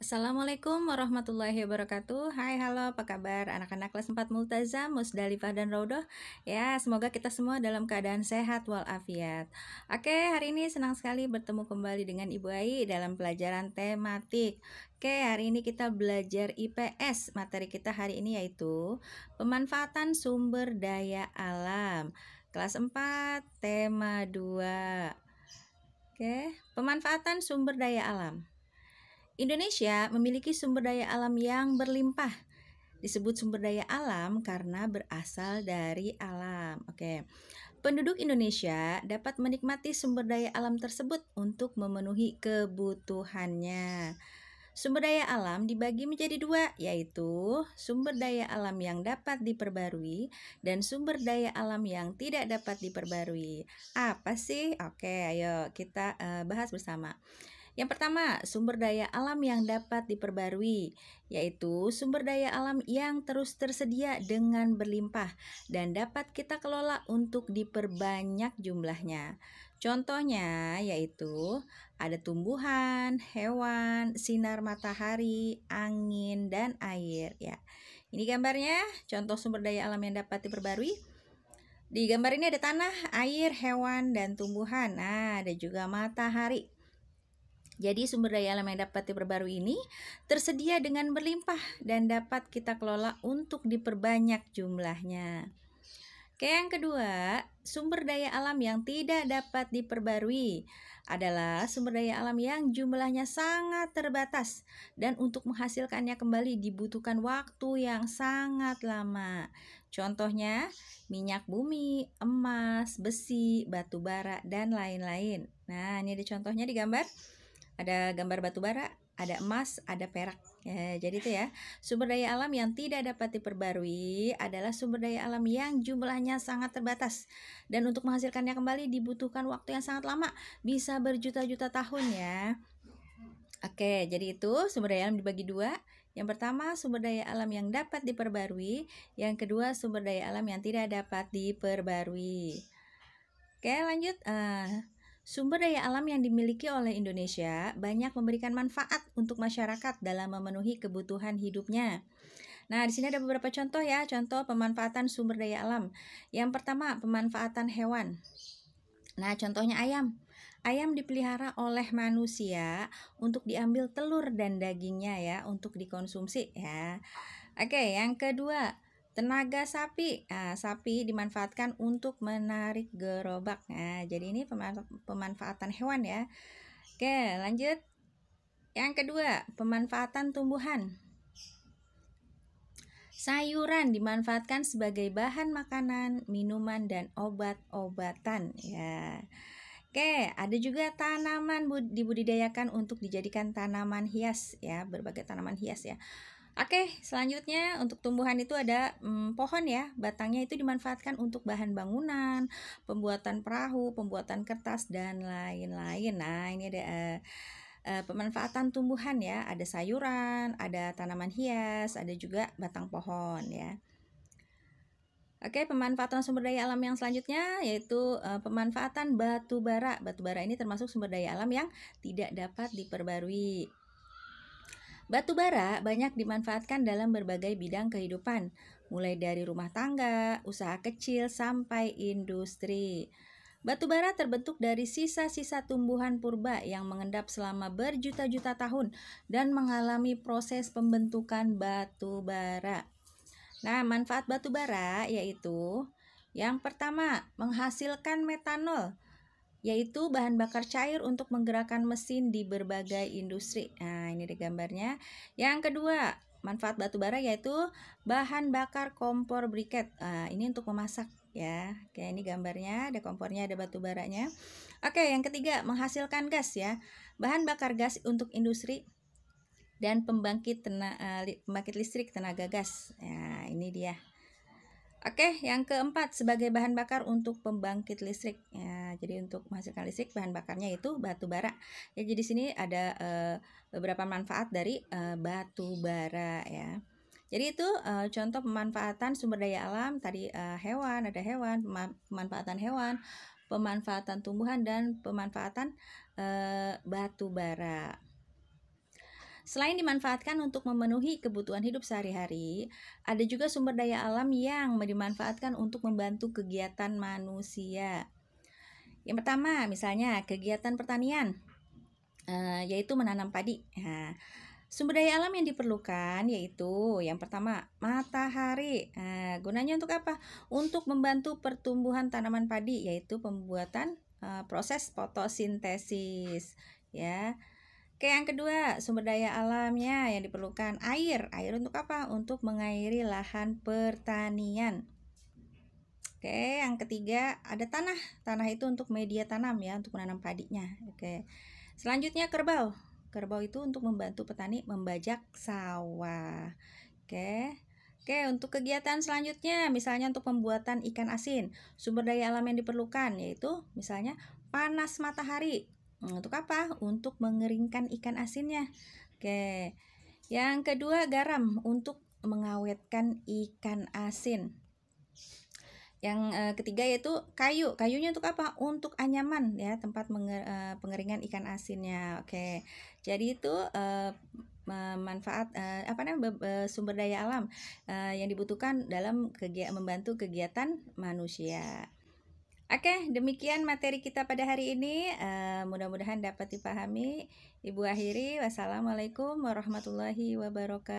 Assalamualaikum warahmatullahi wabarakatuh. Hai, halo, apa kabar anak-anak kelas 4 Multazam, Musdalifah dan Raudoh? Ya, semoga kita semua dalam keadaan sehat walafiat. Oke, hari ini senang sekali bertemu kembali dengan Ibu Ai dalam pelajaran tematik. Oke, hari ini kita belajar IPS. Materi kita hari ini yaitu pemanfaatan sumber daya alam. Kelas 4, tema 2. Oke, pemanfaatan sumber daya alam. Indonesia memiliki sumber daya alam yang berlimpah. Disebut sumber daya alam karena berasal dari alam. Oke. Penduduk Indonesia dapat menikmati sumber daya alam tersebut untuk memenuhi kebutuhannya. Sumber daya alam dibagi menjadi dua, yaitu sumber daya alam yang dapat diperbarui dan sumber daya alam yang tidak dapat diperbarui. Apa sih? Oke, ayo kita bahas bersama. Yang pertama, sumber daya alam yang dapat diperbarui, yaitu sumber daya alam yang terus tersedia dengan berlimpah dan dapat kita kelola untuk diperbanyak jumlahnya. Contohnya yaitu ada tumbuhan, hewan, sinar matahari, angin, dan air ya. Ini gambarnya, contoh sumber daya alam yang dapat diperbarui. Di gambar ini ada tanah, air, hewan, dan tumbuhan. Nah, ada juga matahari. Jadi sumber daya alam yang dapat diperbarui ini tersedia dengan berlimpah dan dapat kita kelola untuk diperbanyak jumlahnya. Oke, yang kedua, sumber daya alam yang tidak dapat diperbarui adalah sumber daya alam yang jumlahnya sangat terbatas dan untuk menghasilkannya kembali dibutuhkan waktu yang sangat lama. Contohnya, minyak bumi, emas, besi, batu bara, dan lain-lain. Nah, ini ada contohnya di gambar. Ada gambar batu bara, ada emas, ada perak. Ya, jadi itu ya, sumber daya alam yang tidak dapat diperbarui adalah sumber daya alam yang jumlahnya sangat terbatas dan untuk menghasilkannya kembali dibutuhkan waktu yang sangat lama, bisa berjuta-juta tahun ya. Oke, jadi itu sumber daya alam dibagi dua. Yang pertama, sumber daya alam yang dapat diperbarui. Yang kedua, sumber daya alam yang tidak dapat diperbarui. Oke, lanjut. Sumber daya alam yang dimiliki oleh Indonesia banyak memberikan manfaat untuk masyarakat dalam memenuhi kebutuhan hidupnya. Nah, di sini ada beberapa contoh ya, contoh pemanfaatan sumber daya alam. Yang pertama, pemanfaatan hewan. Nah, contohnya ayam. Ayam dipelihara oleh manusia untuk diambil telur dan dagingnya ya, untuk dikonsumsi ya. Oke, yang kedua, tenaga sapi. Nah, sapi dimanfaatkan untuk menarik gerobak. Nah, jadi ini pemanfaatan hewan ya. Oke, lanjut. Yang kedua, pemanfaatan tumbuhan. Sayuran dimanfaatkan sebagai bahan makanan, minuman, dan obat-obatan ya. Oke, ada juga tanaman dibudidayakan untuk dijadikan tanaman hias ya, berbagai tanaman hias ya. Oke, selanjutnya untuk tumbuhan itu ada pohon ya, batangnya itu dimanfaatkan untuk bahan bangunan, pembuatan perahu, pembuatan kertas, dan lain-lain. Nah, ini ada pemanfaatan tumbuhan ya, ada sayuran, ada tanaman hias, ada juga batang pohon ya. Oke, pemanfaatan sumber daya alam yang selanjutnya yaitu pemanfaatan batu bara. Batu bara ini termasuk sumber daya alam yang tidak dapat diperbarui. Batu bara banyak dimanfaatkan dalam berbagai bidang kehidupan, mulai dari rumah tangga, usaha kecil, sampai industri. Batu bara terbentuk dari sisa-sisa tumbuhan purba yang mengendap selama berjuta-juta tahun dan mengalami proses pembentukan batu bara. Nah, manfaat batu bara yaitu yang pertama, menghasilkan metanol, yaitu bahan bakar cair untuk menggerakkan mesin di berbagai industri. Nah, ini di gambarnya. Yang kedua, manfaat batu bara yaitu bahan bakar kompor briket. Nah, ini untuk memasak ya. Oke, ini gambarnya, ada kompornya, ada batu baranya. Oke, yang ketiga, menghasilkan gas ya. Bahan bakar gas untuk industri dan pembangkit listrik tenaga gas. Nah, ini dia. Oke, yang keempat sebagai bahan bakar untuk pembangkit listrik. Ya, jadi untuk menghasilkan listrik bahan bakarnya itu batu bara. Ya, jadi sini ada beberapa manfaat dari batu bara ya. Jadi itu contoh pemanfaatan sumber daya alam tadi, hewan, ada hewan, pemanfaatan hewan, pemanfaatan tumbuhan, dan pemanfaatan batu bara. Selain dimanfaatkan untuk memenuhi kebutuhan hidup sehari-hari, ada juga sumber daya alam yang dimanfaatkan untuk membantu kegiatan manusia. Yang pertama, misalnya kegiatan pertanian, yaitu menanam padi. Nah, sumber daya alam yang diperlukan yaitu yang pertama matahari. Nah, gunanya untuk apa? Untuk membantu pertumbuhan tanaman padi, yaitu pembuatan proses fotosintesis. Ya. Oke, yang kedua sumber daya alamnya yang diperlukan air. Air untuk apa? Untuk mengairi lahan pertanian. Oke, yang ketiga ada tanah. Tanah itu untuk media tanam ya, untuk menanam padinya. Oke. Selanjutnya kerbau. Kerbau itu untuk membantu petani membajak sawah. Oke. Oke, untuk kegiatan selanjutnya misalnya untuk pembuatan ikan asin. Sumber daya alam yang diperlukan yaitu misalnya panas matahari. Untuk apa? Untuk mengeringkan ikan asinnya. Oke. Yang kedua garam untuk mengawetkan ikan asin. Yang ketiga yaitu kayu. Kayunya untuk apa? Untuk anyaman ya, tempat pengeringan ikan asinnya. Oke. Jadi itu manfaat sumber daya alam yang dibutuhkan dalam membantu kegiatan manusia. Oke, demikian materi kita pada hari ini. Mudah-mudahan dapat dipahami. Ibu akhiri, wassalamualaikum warahmatullahi wabarakatuh.